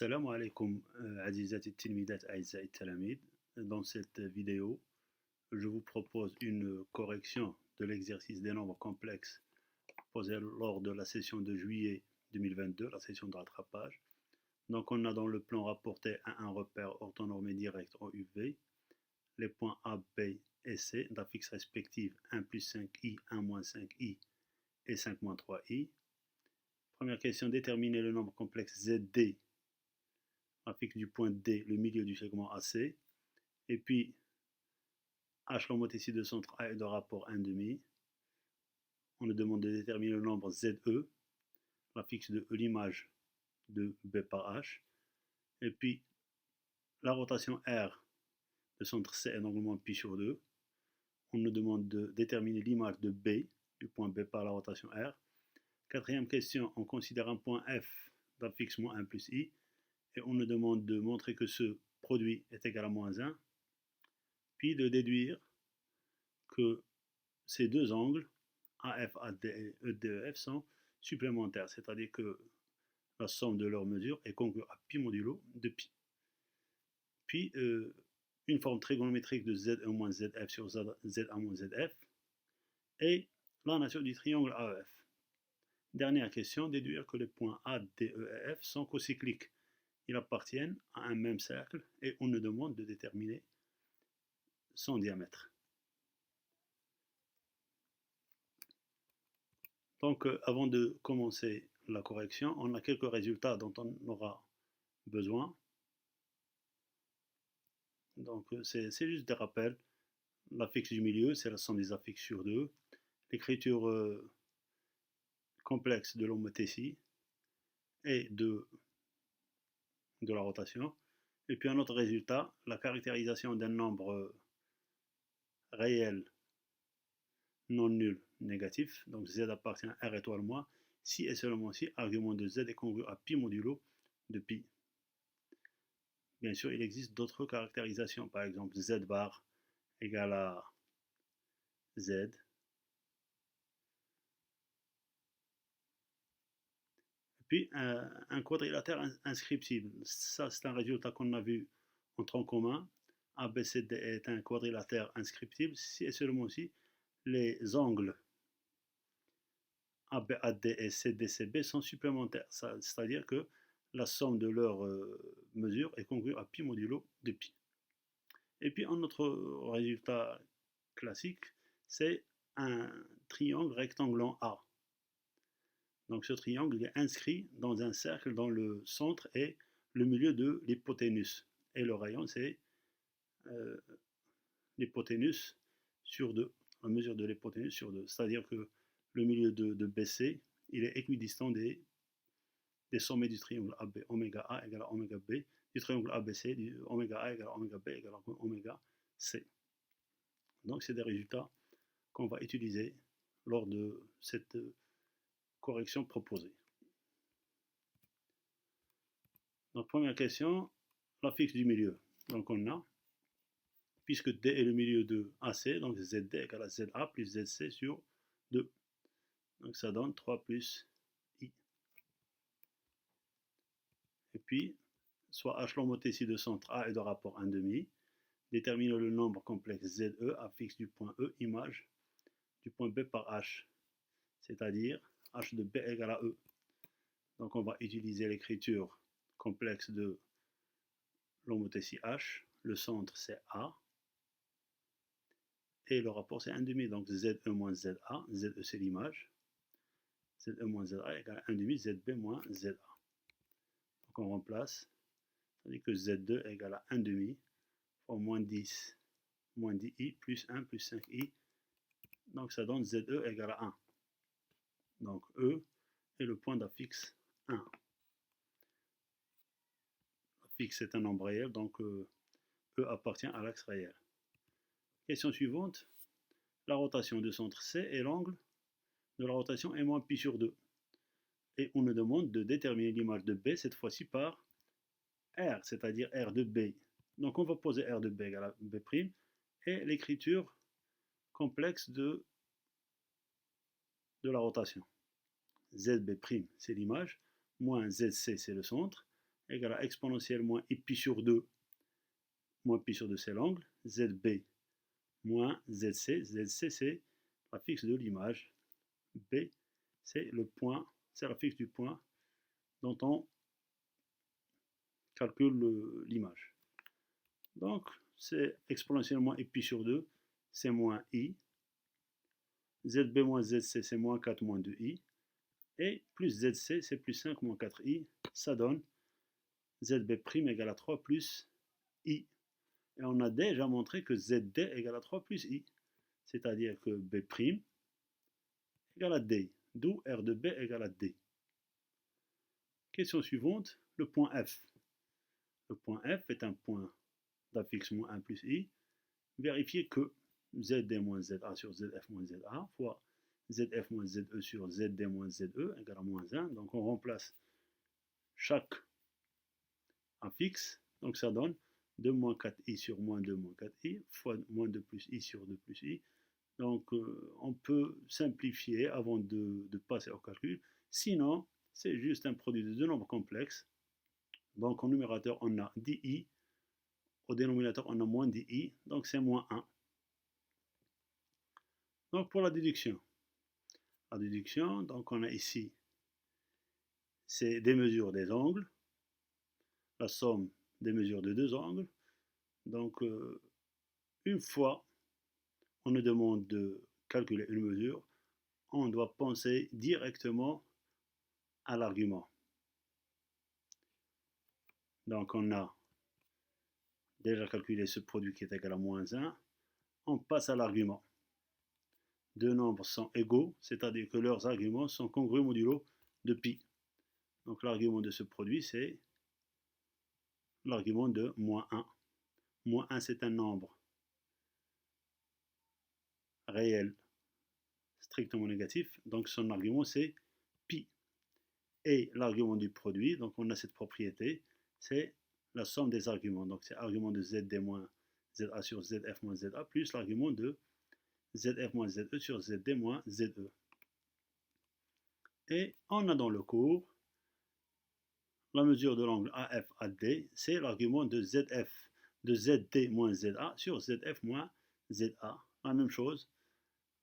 Assalamu alaikum, عزيزاتي التلميذات أعزائي التلاميذ. Dans cette vidéo, je vous propose une correction de l'exercice des nombres complexes posé lors de la session de juillet 2022, la session de rattrapage. Donc on a dans le plan rapporté à un repère orthonormé direct en UV les points A, B et C d'affixes respectives 1 plus 5i, 1 moins 5i et 5 moins 3i. Première question, déterminer le nombre complexe ZD affixe du point D le milieu du segment AC, et puis H l'homothétie de centre A et de rapport 1,5. On nous demande de déterminer le nombre ZE, l'affixe de E l'image de B par H, et puis la rotation R de centre C est normalement pi sur 2. On nous demande de déterminer l'image de B, du point B par la rotation R. Quatrième question, on considère un point F d'affixe moins 1 plus I, et on nous demande de montrer que ce produit est égal à moins 1, puis de déduire que ces deux angles, AF, AD et EDEF, sont supplémentaires, c'est-à-dire que la somme de leurs mesures est congrue à pi modulo de pi. Puis, une forme trigonométrique de ZE moins ZF sur ZA moins ZF, et la nature du triangle AEF. Dernière question, déduire que les points A, D, E et F sont cocycliques. Ils appartiennent à un même cercle et on nous demande de déterminer son diamètre. Donc, avant de commencer la correction, on a quelques résultats dont on aura besoin. Donc, c'est juste des rappels. L'affixe du milieu, c'est la somme des affixes sur 2. L'écriture complexe de l'homothétie et de la rotation. Et puis un autre résultat, la caractérisation d'un nombre réel non nul négatif. Donc Z appartient à R étoile moins si et seulement si argument de Z est congru à pi modulo de pi. Bien sûr, il existe d'autres caractérisations, par exemple Z bar égale à Z. Puis un quadrilatère inscriptible, ça c'est un résultat qu'on a vu en tronc commun. ABCD est un quadrilatère inscriptible si et seulement si les angles ABAD et CDCB sont supplémentaires, c'est-à-dire que la somme de leurs mesures est congrue à pi modulo de pi. Et puis un autre résultat classique, c'est un triangle rectanglant A. Donc ce triangle est inscrit dans un cercle dont le centre est le milieu de l'hypoténuse. Et le rayon, c'est l'hypoténuse sur 2, la mesure de l'hypoténuse sur 2. C'est-à-dire que le milieu de BC, il est équidistant des sommets du triangle AB, oméga A égale à oméga B, du triangle ABC, du oméga A égale à oméga B égale à oméga C. Donc c'est des résultats qu'on va utiliser lors de cette correction proposée. Donc première question, l'affixe du milieu. Donc on a, puisque D est le milieu de AC, donc ZD égale à ZA plus ZC sur 2. Donc ça donne 3 plus I. Et puis, soit H l'homothétie de centre A et de rapport 1,5, détermine le nombre complexe ZE affixe du point E, image du point B par H, c'est-à-dire H de B égale à E. Donc on va utiliser l'écriture complexe de l'homothétie H, le centre c'est A, et le rapport c'est 1,5, donc ZE moins ZA, ZE c'est l'image, ZE moins ZA égale à 1,5 ZB moins ZA. Donc on remplace, c'est-à-dire que Z2 égale à 1,5 fois moins 10 i plus 1 plus 5i, donc ça donne ZE égale à 1. Donc E est le point d'affixe 1. L'affixe est un nombre réel, donc E appartient à l'axe réel. Question suivante, la rotation de centre C et l'angle de la rotation est moins pi sur 2. Et on nous demande de déterminer l'image de B, cette fois-ci par R, c'est-à-dire R de B. Donc on va poser R de B égale à B', et l'écriture complexe de la rotation. ZB' c'est l'image, moins ZC c'est le centre, égale à exponentielle moins i pi sur 2. Moins pi sur 2, c'est l'angle. ZB moins ZC. ZC, c'est la fixe de l'image. B, c'est le point, c'est la fixe du point dont on calcule l'image. Donc, c'est exponentiellement i pi sur 2, c'est moins i. ZB moins ZC, c'est moins 4 moins 2i. Et plus ZC, c'est plus 5 moins 4i. Ça donne ZB' égale à 3 plus i. Et on a déjà montré que ZD égale à 3 plus i. C'est-à-dire que B' égale à D. D'où R de B égale à D. Question suivante, le point F. Le point F est un point d'affixe moins 1 plus i. Vérifiez que ZD moins ZA sur ZF moins ZA fois ZF moins ZE sur ZD moins ZE égale à moins 1. Donc on remplace chaque affixe. Donc ça donne 2 moins 4i sur moins 2 moins 4i fois moins 2 plus i sur 2 plus i. Donc on peut simplifier avant de passer au calcul. Sinon, c'est juste un produit de deux nombres complexes. Donc au numérateur, on a di. Au dénominateur, on a moins di. Donc c'est moins 1. Donc pour la déduction. La déduction, donc on a ici, c'est des mesures des angles. La somme des mesures de deux angles. Donc une fois on nous demande de calculer une mesure, on doit penser directement à l'argument. Donc on a déjà calculé ce produit qui est égal à moins 1. On passe à l'argument. Deux nombres sont égaux, c'est-à-dire que leurs arguments sont congrus modulo de pi. Donc l'argument de ce produit, c'est l'argument de moins 1. Moins 1, c'est un nombre réel strictement négatif, donc son argument c'est pi. Et l'argument du produit, donc on a cette propriété, c'est la somme des arguments. Donc c'est l'argument de ZD moins ZA sur ZF moins ZA plus l'argument de ZF moins ZE sur ZD moins ZE. Et on a dans le cours la mesure de l'angle AF AD, c'est l'argument de ZF de ZD moins ZA sur ZF moins ZA. La même chose,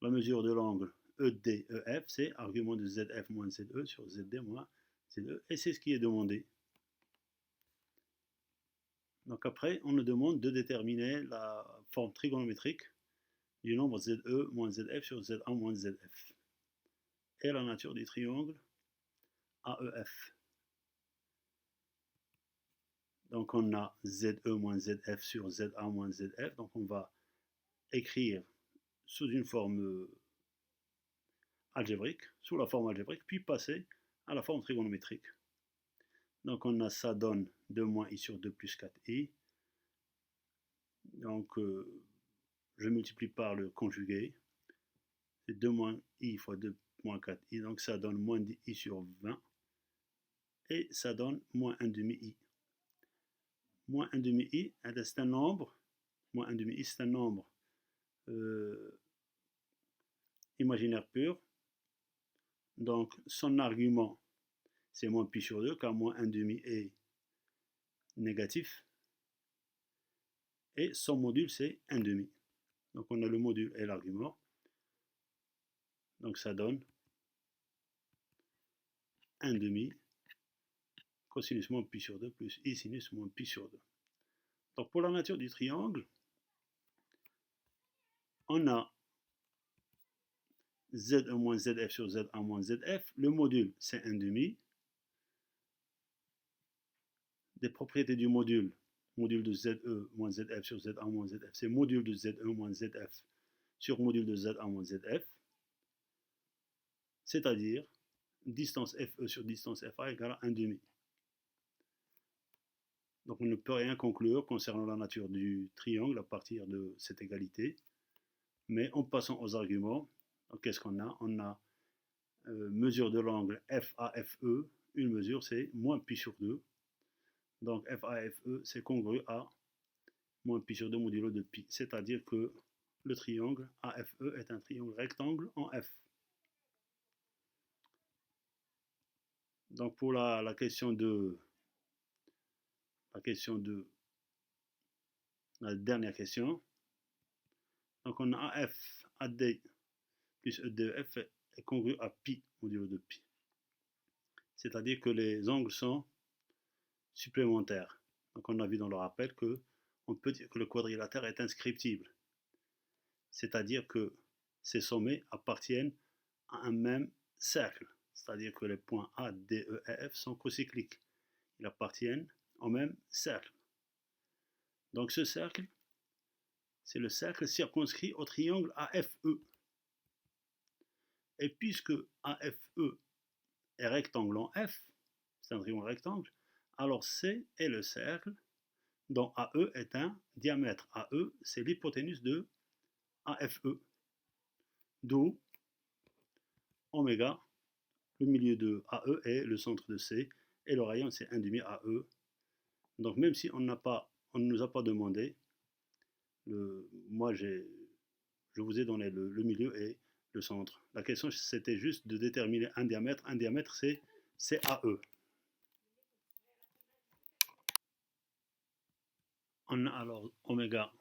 la mesure de l'angle ED-EF, c'est argument de ZF moins ZE sur ZD moins ZE, et c'est ce qui est demandé. Donc après, on nous demande de déterminer la forme trigonométrique du nombre ZE moins ZF sur ZA moins ZF et la nature du triangle AEF. Donc on a ZE moins ZF sur ZA moins ZF, donc on va écrire sous une forme algébrique, sous la forme algébrique, puis passer à la forme trigonométrique. Donc on a ça donne 2 moins i sur 2 plus 4i. Donc je multiplie par le conjugué. C'est 2 moins i fois 2 moins 4i. Donc ça donne moins 10i sur 20. Et ça donne moins 1 demi-i. Moins 1 demi-i, c'est un nombre. Moins 1 demi-i, c'est un nombre imaginaire pur. Donc son argument, c'est moins pi sur 2, car moins 1 demi est négatif. Et son module, c'est 1 demi. Donc on a le module et l'argument. Donc ça donne 1 demi cosinus moins pi sur 2 plus i sinus moins pi sur 2. Donc pour la nature du triangle, on a ZE moins ZF sur ZA moins ZF. Le module, c'est 1 demi. Des propriétés du module, module de ZE moins ZF sur ZA moins ZF, c'est module de ZE moins ZF sur module de ZA moins ZF, c'est-à-dire distance FE sur distance FA égale à 1 demi. Donc on ne peut rien conclure concernant la nature du triangle à partir de cette égalité, mais en passant aux arguments, qu'est-ce qu'on a? On a mesure de l'angle FAFE, une mesure c'est moins pi sur 2, donc FAFE c'est congru à moins pi sur 2 modulo de pi, c'est-à-dire que le triangle AFE est un triangle rectangle en F. Donc pour la question de la dernière question. Donc on a AF, AD plus EDF est congru à pi modulo de pi. C'est-à-dire que les angles sont supplémentaires. Donc on a vu dans le rappel que on peut dire que le quadrilatère est inscriptible. C'est-à-dire que ces sommets appartiennent à un même cercle. C'est-à-dire que les points A, D, E et F sont cocycliques. Ils appartiennent au même cercle. Donc ce cercle, c'est le cercle circonscrit au triangle AFE. Et puisque AFE est rectangle en F, c'est un triangle rectangle, alors C est le cercle dont AE est un diamètre. AE, c'est l'hypoténuse de AFE. D'où oméga, le milieu de AE est le centre de C, et le rayon c'est 1,5 AE. Donc même si on ne nous a pas demandé, je vous ai donné le milieu et le centre. La question c'était juste de déterminer un diamètre. Un diamètre c'est AE. On a alors oméga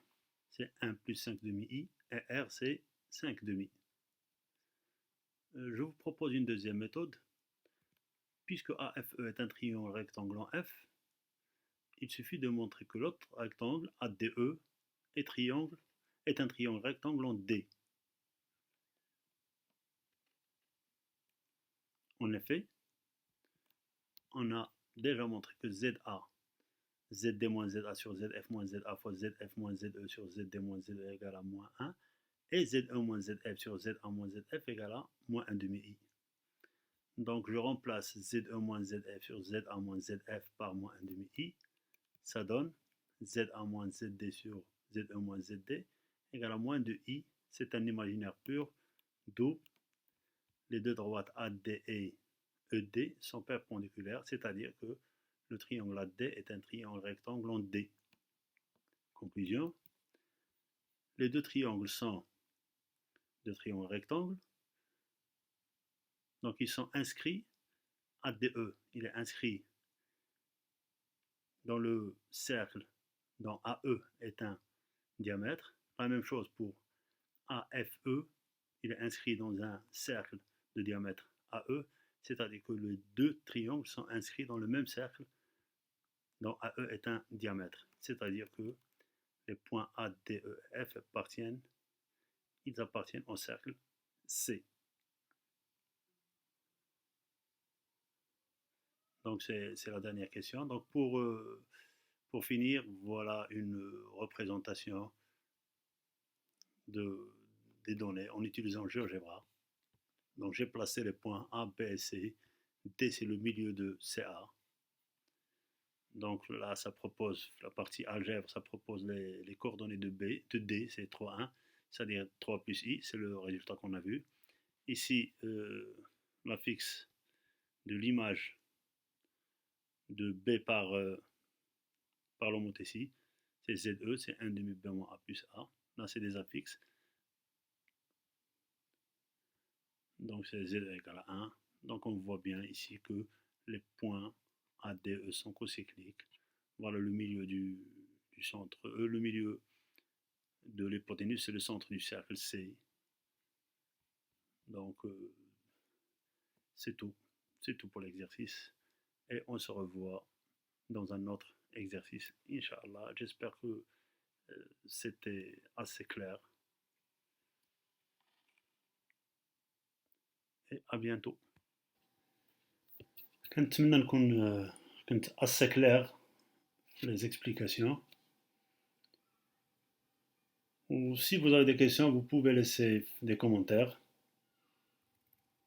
c'est 1 plus 5 demi-i et R c'est 5 demi. Je vous propose une deuxième méthode. Puisque AFE est un triangle rectangle en F, il suffit de montrer que l'autre rectangle, ADE, est un triangle rectangle en D. En effet, on a déjà montré que ZA, ZD moins ZA sur ZF moins ZA fois ZF moins ZE sur ZD moins ZE égale à moins 1, et ZE moins ZF sur ZA moins ZF égale à moins 1 demi-i. Donc je remplace ZE moins ZF sur ZA moins ZF par moins 1 demi-i. Ça donne ZA moins ZD sur ZE moins ZD égale à moins 2i. C'est un imaginaire pur, d'où les deux droites AD et ED sont perpendiculaires, c'est-à-dire que le triangle AD est un triangle rectangle en D. Conclusion, les deux triangles sont deux triangles rectangles, donc ils sont inscrits ADE, il est inscrit dans le cercle dont AE est un diamètre. La même chose pour AFE, il est inscrit dans un cercle de diamètre AE, c'est-à-dire que les deux triangles sont inscrits dans le même cercle dont AE est un diamètre. C'est-à-dire que les points A, D, E, F appartiennent au cercle C. Donc c'est la dernière question. Donc pour finir, voilà une représentation des données en utilisant GeoGebra. Donc j'ai placé les points A, B et C. D c'est le milieu de CA. Donc là ça propose, la partie algèbre, ça propose les coordonnées de D, c'est 3, 1, c'est-à-dire 3 plus i, c'est le résultat qu'on a vu. Ici, l'affixe de l'image de B par l'homothétie, c'est ZE, c'est 1 demi B moins A plus A. Là, c'est des affixes. Donc, c'est Z égale à 1. Donc, on voit bien ici que les points ADE sont cocycliques. Voilà le milieu du centre E. Le milieu de l'hypoténuse, c'est le centre du cercle C. Donc, c'est tout. C'est tout pour l'exercice. Et on se revoit dans un autre exercice, Inch'Allah. J'espère que c'était assez clair. Et à bientôt. كنتمنى نكون كنت assez clair les explications. Ou si vous avez des questions, vous pouvez laisser des commentaires.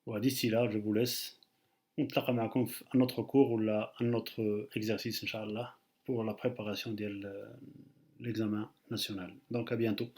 D'ici là, je vous laisse. ونتلاقى معكم في un autre cours ولا un autre exercice, Inch'Allah, pour la préparation de l'examen national. Donc à bientôt.